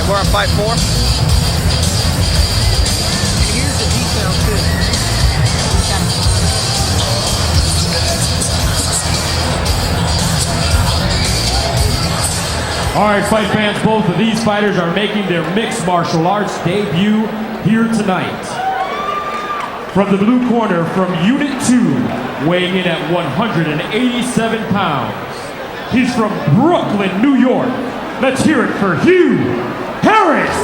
We're on fight 4. And here's the detail too. All right, fight fans, both of these fighters are making their mixed martial arts debut here tonight. From the blue corner, from Unit 2, weighing in at 187 pounds. He's from Brooklyn, New York. Let's hear it for Hugh Harris.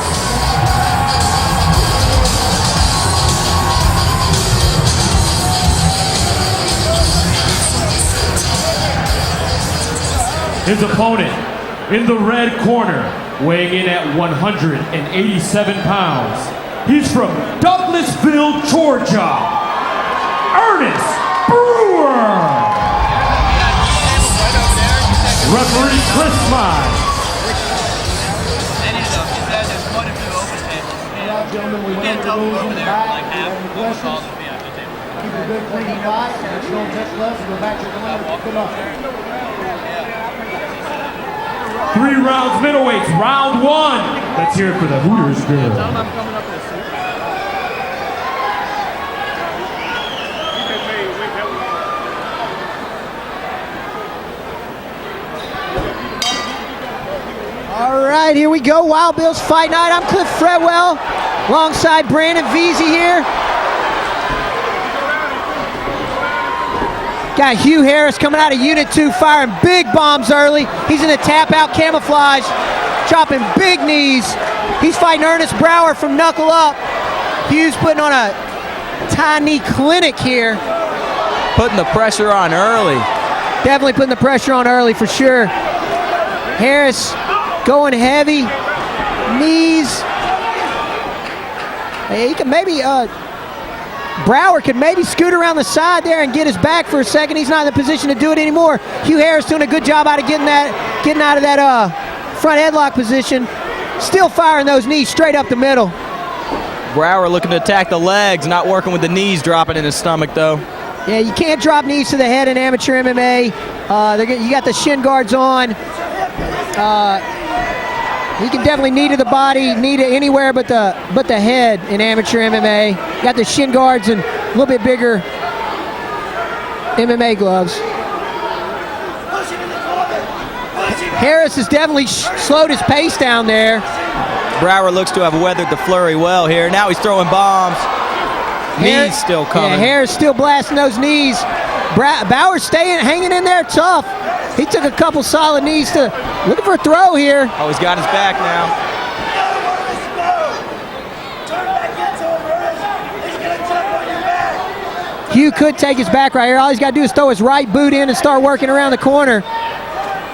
His opponent, in the red corner, weighing in at 187 pounds. He's from Douglasville, Georgia. Ernest Brewer. Referee Chris Mine. We can't tell them over there like half what calls would be after the table. Keep a good clean fight, and you don't touch left and go back to the line. Good luck. 3 rounds middleweights, round 1. Let's hear it for the Hooters girl. All right, here we go. Wild Bill's Fight Night. I'm Cliff Fredwell, alongside Brandon Veazey here. Got Hugh Harris coming out of Unit 2, firing big bombs early. He's in a tap-out camouflage, chopping big knees. He's fighting Ernest Brewer from Knuckle Up. Hugh's putting on a tiny clinic here. Putting the pressure on early. Definitely putting the pressure on early for sure. Harris going heavy, knees. Hey, he can maybe, Brewer could maybe scoot around the side there and get his back for a second. He's not in the position to do it anymore. Hugh Harris doing a good job out of getting out of that front headlock position. Still firing those knees straight up the middle. Brewer looking to attack the legs, not working with the knees dropping in his stomach though. Yeah, you can't drop knees to the head in amateur MMA. You got the shin guards on. He can definitely knee to the body, knee to anywhere but the head in amateur MMA. Got the shin guards and a little bit bigger MMA gloves. Harris has definitely slowed his pace down there. Brewer looks to have weathered the flurry well here. Now he's throwing bombs. Knees still coming. Yeah, Harris still blasting those knees. Bauer's hanging in there tough. He took a couple solid knees looking for a throw here. Oh, he's got his back now. Hugh could take his back right here. All he's got to do is throw his right boot in and start working around the corner.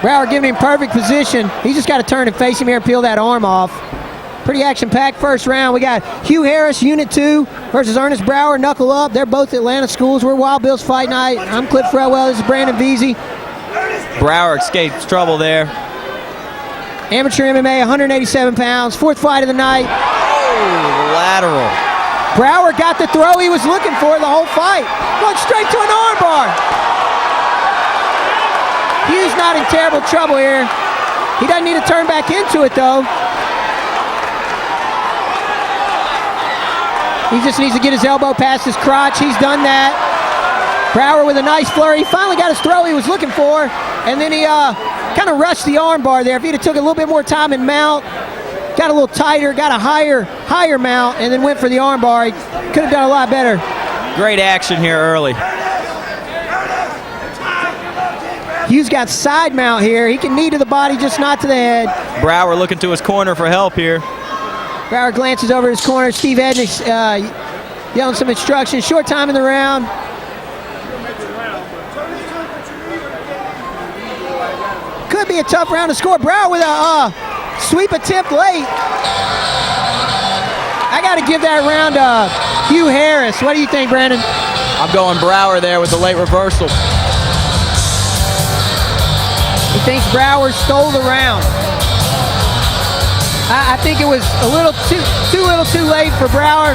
Brewer giving him perfect position. He just got to turn and face him here and peel that arm off. Pretty action-packed first round. We got Hugh Harris, Unit 2 versus Ernest Brewer, Knuckle Up. They're both Atlanta schools. We're Wild Bill's Fight Night. I'm Cliff Fredwell. This is Brandon Veazey. Brewer escapes trouble there. Amateur MMA, 187 pounds. 4th fight of the night. Oh, lateral. Brewer got the throw he was looking for the whole fight. Going straight to an armbar. Hugh's not in terrible trouble here. He doesn't need to turn back into it though. He just needs to get his elbow past his crotch. He's done that. Brewer with a nice flurry. He finally got his throw he was looking for, and then he kind of rushed the arm bar there. If he'd have took a little bit more time and mount, got a little tighter, got a higher mount, and then went for the arm bar, he could have done a lot better. Great action here early. Hugh's got side mount here. He can knee to the body, just not to the head. Brewer looking to his corner for help here. Brewer glances over his corner. Steve Ednick yelling some instructions. Short time in the round. Could be a tough round to score. Brewer with a sweep attempt late. I got to give that round to Hugh Harris. What do you think, Brandon? I'm going Brewer there with the late reversal. He thinks Brewer stole the round. I think it was a little too late for Brewer.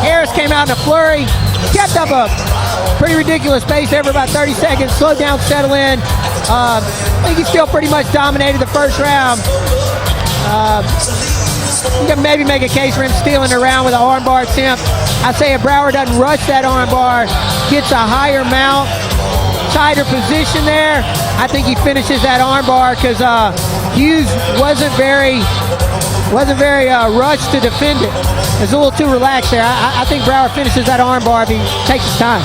Harris came out in a flurry, kept up a pretty ridiculous pace there for about 30 seconds, slowed down, settle in. I think he still pretty much dominated the first round. You can maybe make a case for him stealing around with an armbar attempt. I say if Brewer doesn't rush that armbar, gets a higher mount, tighter position there, I think he finishes that armbar because Hughes wasn't very rushed to defend it. It's a little too relaxed there. I think Brewer finishes that armbar if he takes his time.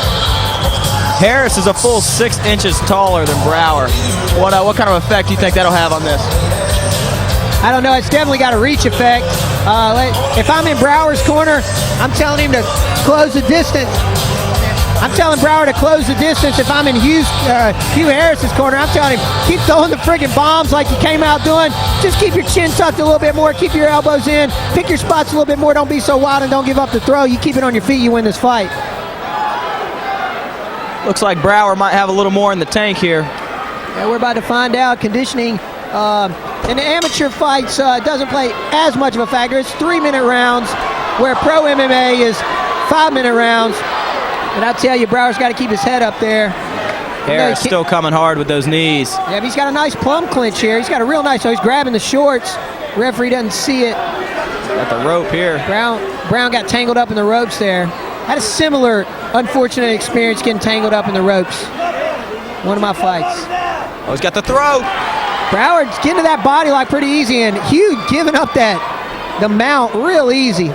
Harris is a full 6 inches taller than Brewer. What kind of effect do you think that'll have on this? I don't know. It's definitely got a reach effect. If I'm in Brewer's corner, I'm telling him to close the distance. I'm telling Brewer to close the distance. If I'm in Hugh Harris's corner, I'm telling him, keep throwing the friggin' bombs like you came out doing. Just keep your chin tucked a little bit more. Keep your elbows in. Pick your spots a little bit more. Don't be so wild and don't give up the throw. You keep it on your feet, you win this fight. Looks like Brewer might have a little more in the tank here. Yeah, we're about to find out. Conditioning in the amateur fights doesn't play as much of a factor. It's 3-minute rounds, where pro MMA is 5-minute rounds. And I tell you, Brewer's got to keep his head up there. Harris still coming hard with those knees. Yeah, but he's got a nice plum clinch here. He's got a real nice, so he's grabbing the shorts. Referee doesn't see it. Got the rope here. Brown got tangled up in the ropes there. Had a similar unfortunate experience getting tangled up in the ropes. One of my fights. Oh, he's got the throw. Brewer getting to that body lock pretty easy, and Hugh giving up the mount real easy.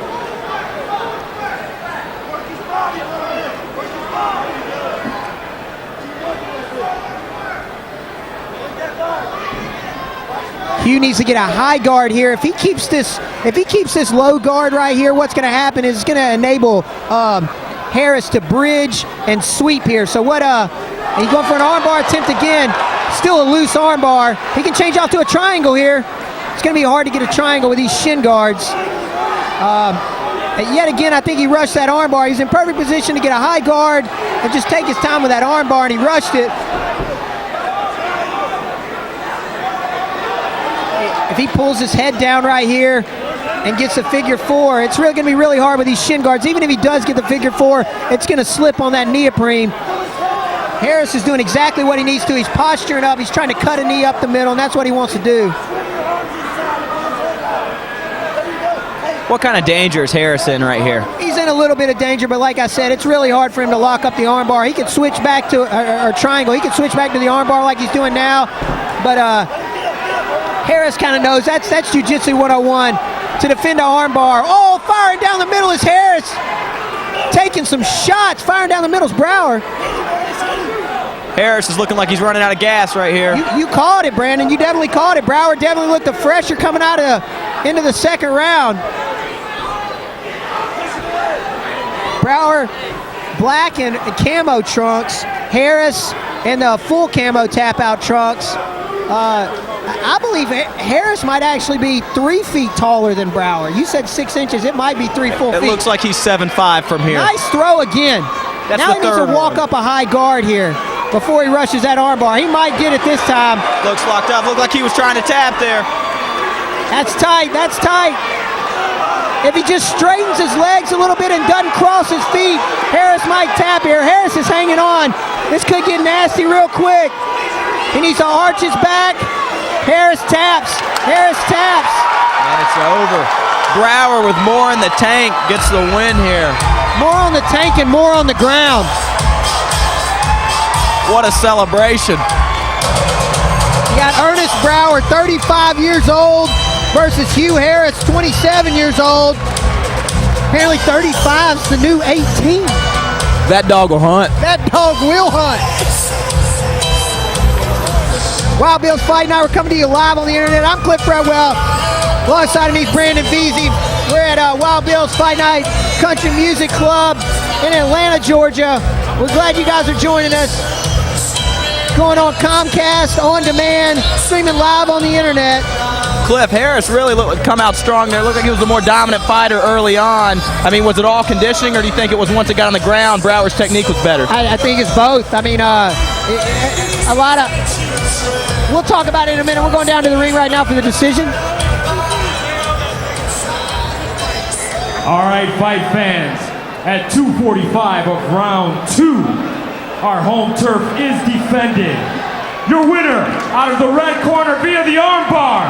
Hugh needs to get a high guard here. If he keeps this low guard right here, what's going to happen is it's going to enable Harris to bridge and sweep here. So he's going for an armbar attempt again. Still a loose armbar. He can change off to a triangle here. It's going to be hard to get a triangle with these shin guards. Yet again, I think he rushed that armbar. He's in perfect position to get a high guard and just take his time with that armbar, and he rushed it. If he pulls his head down right here and gets a figure 4, it's really going to be really hard with these shin guards. Even if he does get the figure 4, it's going to slip on that neoprene. Harris is doing exactly what he needs to. He's posturing up. He's trying to cut a knee up the middle, and that's what he wants to do. What kind of danger is Harris in right here? He's in a little bit of danger, but like I said, it's really hard for him to lock up the armbar. He could switch back to or triangle. He could switch back to the armbar like he's doing now, but Harris kind of knows that's Jiu-Jitsu 101 to defend an armbar. Oh, firing down the middle is Harris. Taking some shots, firing down the middle is Brewer. Harris is looking like he's running out of gas right here. You called it, Brandon. You definitely called it. Brewer definitely looked the fresher coming out into the second round. Brewer, black and camo trunks. Harris in the full camo tap-out trunks. I believe Harris might actually be 3 feet taller than Brewer. You said 6 inches. It might be 3 full feet. It looks like he's 7'5" from here. Nice throw again. That's now the he needs to walk up a high guard here before he rushes that armbar. He might get it this time. Looks locked up. Looked like he was trying to tap there. That's tight. That's tight. If he just straightens his legs a little bit and doesn't cross his feet, Harris might tap here. Harris is hanging on. This could get nasty real quick. He needs to arch his back. Harris taps. Harris taps. And it's over. Brewer with more in the tank gets the win here. More on the tank and more on the ground. What a celebration. You got Ernest Brewer, 35 years old, versus Hugh Harris, 27 years old. Apparently 35's the new 18. That dog will hunt. That dog will hunt. Wild Bill's Fight Night. We're coming to you live on the internet. I'm Cliff Fredwell. Alongside of me is Brandon Veazey. We're at Wild Bill's Fight Night Country Music Club in Atlanta, Georgia. We're glad you guys are joining us. Going on Comcast, on demand, streaming live on the internet. Cliff, Harris really come out strong there. Looked like he was the more dominant fighter early on. I mean, was it all conditioning, or do you think it was once it got on the ground, Brewer's technique was better? I think it's both. I mean, a lot of... We'll talk about it in a minute. We're going down to the ring right now for the decision. All right, fight fans, at 2:45 of round 2, our home turf is defended. Your winner out of the red corner via the armbar,